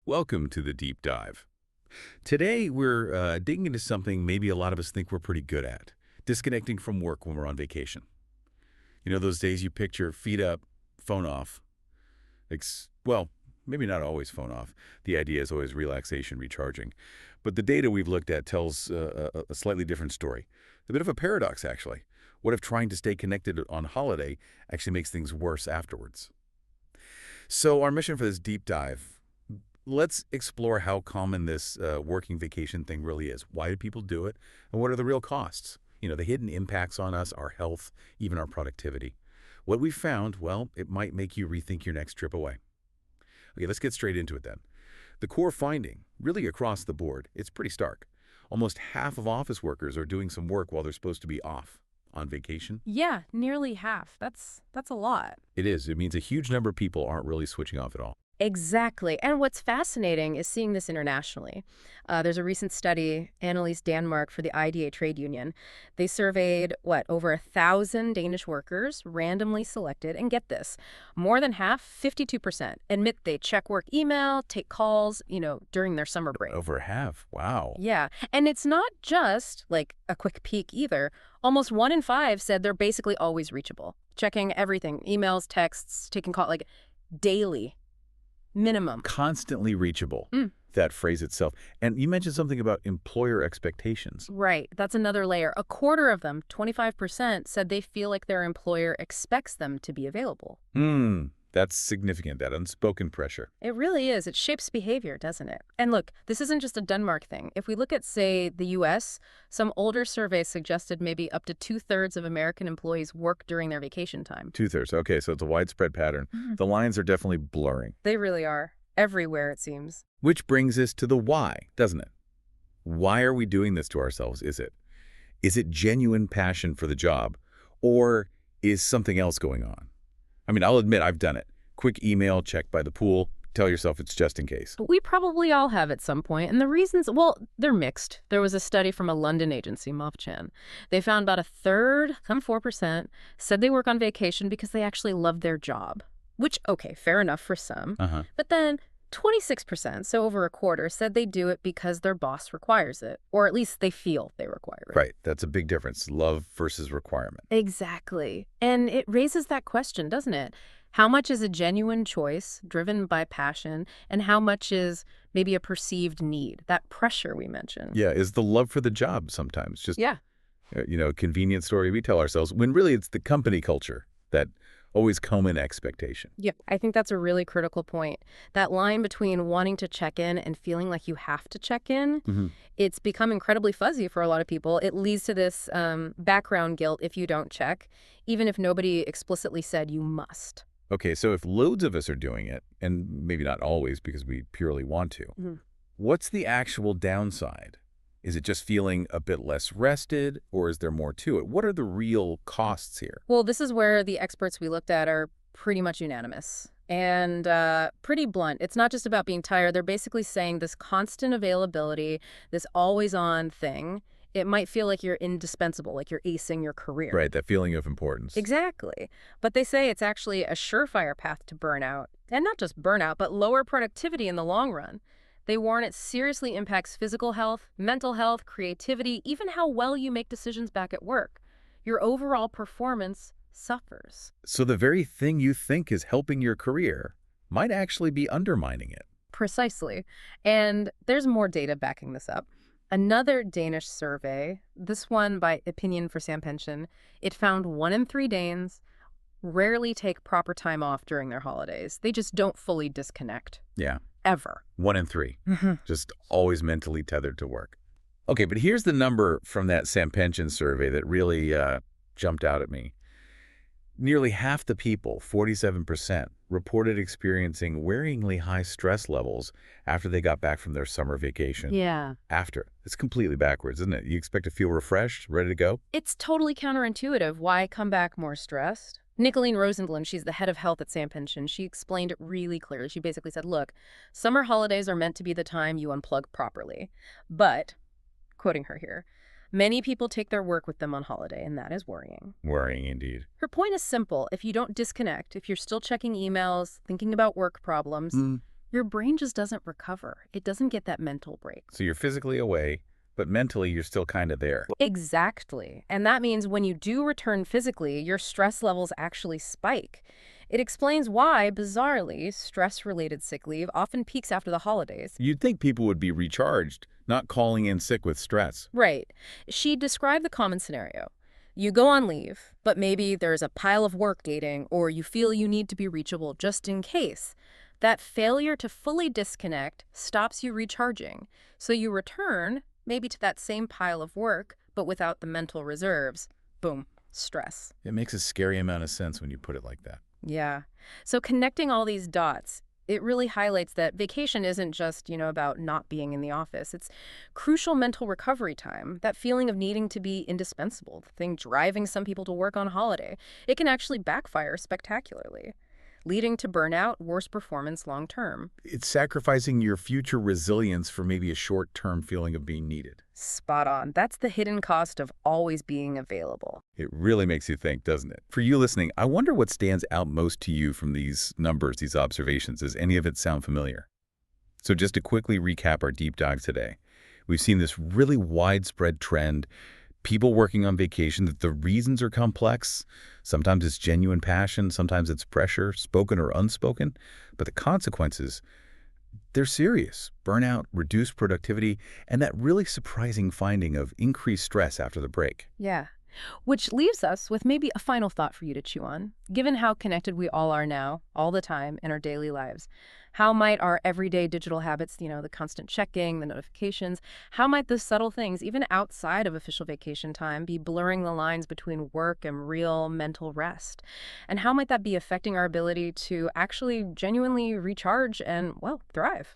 Welcome to the Deep Dive. Today, we're digging into something maybe a lot of us think we're pretty good at, disconnecting from work when we're on vacation. You know, those days you picture feet up, phone off. Well, maybe not always phone off. The idea is always relaxation, recharging. But the data we've looked at tells a slightly different story. A bit of a paradox, actually. What if trying to stay connected on holiday actually makes things worse afterwards? So our mission for this deep dive, let's explore how common this working vacation thing really is. Why do people do it? And what are the real costs? You know, the hidden impacts on us, our health, even our productivity. What we found, well, it might make you rethink your next trip away. Okay, let's get straight into it then. The core finding, really across the board, it's pretty stark. Almost half of office workers are doing some work while they're supposed to be off on vacation. Yeah, nearly half. That's a lot. It is. It means a huge number of people aren't really switching off at all. Exactly. And what's fascinating is seeing this internationally. There's a recent study, Annalise Danmark for the IDA trade union. They surveyed, over 1,000 Danish workers, randomly selected, and get this, more than half, 52%, admit they check work email, take calls, during their summer break. Over half. Wow. Yeah. And it's not just like a quick peek either. Almost 1 in 5 said they're basically always reachable, checking everything, emails, texts, taking calls, like daily. Minimum. Constantly reachable, that phrase itself. And you mentioned something about employer expectations. Right. That's another layer. A quarter of them, 25%, said they feel like their employer expects them to be available. That's significant, that unspoken pressure. It really is. It shapes behavior, doesn't it? And look, this isn't just a Denmark thing. If we look at, say, the U.S., some older surveys suggested maybe up to 2/3 of American employees work during their vacation time. 2/3. Okay, so it's a widespread pattern. The lines are definitely blurring. They really are. Everywhere, it seems. Which brings us to the why, doesn't it? Why are we doing this to ourselves, is it? Is it genuine passion for the job? Or is something else going on? I mean, I'll admit I've done it. Quick email, check by the pool, tell yourself it's just in case. We probably all have at some point, and the reasons, well, they're mixed. There was a study from a London agency, Mofchan. They found about 1/3, some 4%, said they work on vacation because they actually love their job. Which, okay, fair enough for some. But then 26%, so over a quarter, said they do it because their boss requires it, or at least they feel they require it. Right, that's a big difference, love versus requirement. Exactly. And it raises that question, doesn't it? How much is a genuine choice driven by passion, and how much is maybe a perceived need, that pressure we mentioned? Yeah, is the love for the job sometimes just, Yeah. A convenient story we tell ourselves, when really it's the company culture that always come in expectation. Yeah, I think that's a really critical point. That line between wanting to check in and feeling like you have to check in, it's become incredibly fuzzy for a lot of people. It leads to this background guilt if you don't check, even if nobody explicitly said you must. Okay, so if loads of us are doing it, and maybe not always because we purely want to, what's the actual downside? Is it just feeling a bit less rested, or is there more to it? What are the real costs here? Well, this is where the experts we looked at are pretty much unanimous and pretty blunt. It's not just about being tired. They're basically saying this constant availability, this always-on thing, it might feel like you're indispensable, like you're acing your career. Right, that feeling of importance. Exactly. But they say it's actually a surefire path to burnout. And not just burnout, but lower productivity in the long run. They warn it seriously impacts physical health, mental health, creativity, even how well you make decisions back at work. Your overall performance suffers. So the very thing you think is helping your career might actually be undermining it. Precisely. And there's more data backing this up. Another Danish survey, this one by Opinion for Sampension, it found 1 in 3 Danes rarely take proper time off during their holidays. They just don't fully disconnect. Yeah. Ever. 1 in 3. Just always mentally tethered to work. Okay, but here's the number from that Sampension survey that really jumped out at me. Nearly half the people, 47%, reported experiencing worryingly high stress levels after they got back from their summer vacation. Yeah. After. It's completely backwards, isn't it? You expect to feel refreshed, ready to go? It's totally counterintuitive. Why come back more stressed? Nicolene Rosenblum, she's the head of health at Sampension. She explained it really clearly. She basically said, look, summer holidays are meant to be the time you unplug properly. But, quoting her here, many people take their work with them on holiday, and that is worrying. Worrying indeed. Her point is simple. If you don't disconnect, if you're still checking emails, thinking about work problems, Your brain just doesn't recover. It doesn't get that mental break. So you're physically away, but mentally you're still kind of there. Exactly. And that means when you do return physically, your stress levels actually spike. It explains why, bizarrely, stress-related sick leave often peaks after the holidays. You'd think people would be recharged, not calling in sick with stress. Right. She described the common scenario. You go on leave, but maybe there's a pile of work gating, or you feel you need to be reachable just in case. That failure to fully disconnect stops you recharging. So you return, maybe to that same pile of work, but without the mental reserves. Boom, stress. It makes a scary amount of sense when you put it like that. Yeah. So connecting all these dots, it really highlights that vacation isn't just, about not being in the office. It's crucial mental recovery time, that feeling of needing to be indispensable, the thing driving some people to work on holiday. It can actually backfire spectacularly, leading to burnout, worse performance long term. It's sacrificing your future resilience for maybe a short-term feeling of being needed. Spot on. That's the hidden cost of always being available. It really makes you think, doesn't it? For you listening, I wonder what stands out most to you from these numbers, these observations. Does any of it sound familiar? So just to quickly recap our deep dive today, we've seen this really widespread trend, people working on vacation, that the reasons are complex. Sometimes it's genuine passion, sometimes it's pressure, spoken or unspoken, but the consequences, they're serious. Burnout, reduced productivity, and that really surprising finding of increased stress after the break. Yeah. Which leaves us with maybe a final thought for you to chew on. Given how connected we all are now, all the time, in our daily lives, how might our everyday digital habits, the constant checking, the notifications, how might the subtle things, even outside of official vacation time, be blurring the lines between work and real mental rest? And how might that be affecting our ability to actually genuinely recharge and, well, thrive?